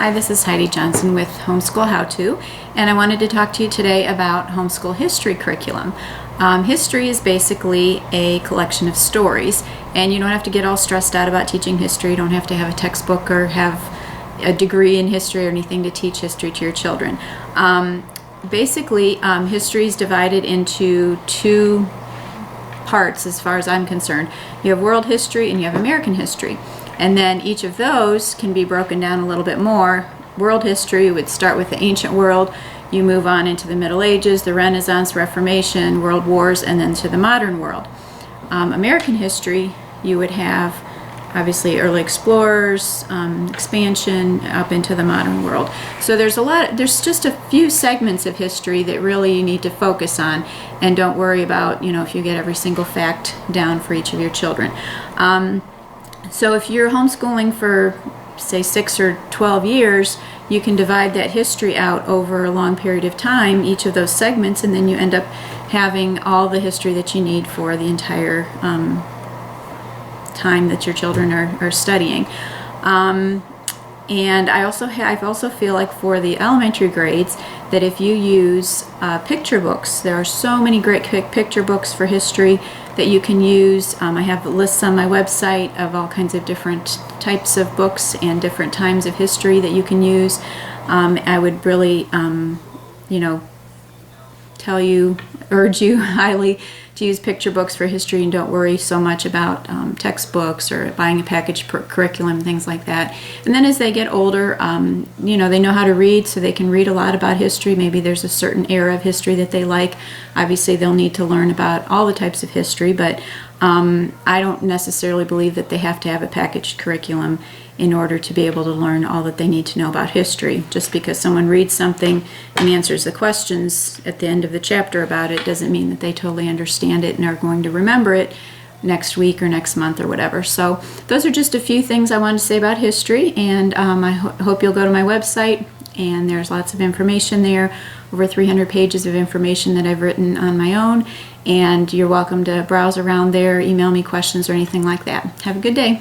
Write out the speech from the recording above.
Hi, this is Heidi Johnson with Homeschool How To, and I wanted to talk to you today about homeschool history curriculum. History is basically a collection of stories, and you don't have to get all stressed out about teaching history. You don't have to have a textbook or have a degree in history or anything to teach history to your children. History is divided into two parts as far as I'm concerned. You have world history and you have American history. And then each of those can be broken down a little bit more. World history would start with the ancient world. You move on into the Middle Ages, the Renaissance, Reformation, World Wars, and then to the modern world. American history, you would have obviously early explorers, expansion up into the modern world. So there's just a few segments of history that really you need to focus on, and don't worry about, if you get every single fact down for each of your children. So if you're homeschooling for, say, 6 or 12 years, you can divide that history out over a long period of time, each of those segments, and then you end up having all the history that you need for the entire time that your children are studying. And I also feel like for the elementary grades that if you use picture books, there are so many great picture books for history that you can use. I have lists on my website of all kinds of different types of books and different times of history that you can use. I would really, urge you highly to use picture books for history, and don't worry so much about textbooks or buying a packaged curriculum, things like that. And then as they get older, they know how to read, so they can read a lot about history. Maybe there's a certain era of history that they like. Obviously, they'll need to learn about all the types of history, but I don't necessarily believe that they have to have a packaged curriculum in order to be able to learn all that they need to know about history. Just because someone reads something and answers the questions at the end of the chapter about it doesn't mean that they totally understand it and are going to remember it next week or next month or whatever. So those are just a few things I wanted to say about history, and I hope you'll go to my website, and there's lots of information there, over 300 pages of information that I've written on my own, and you're welcome to browse around there, email me questions or anything like that. Have a good day.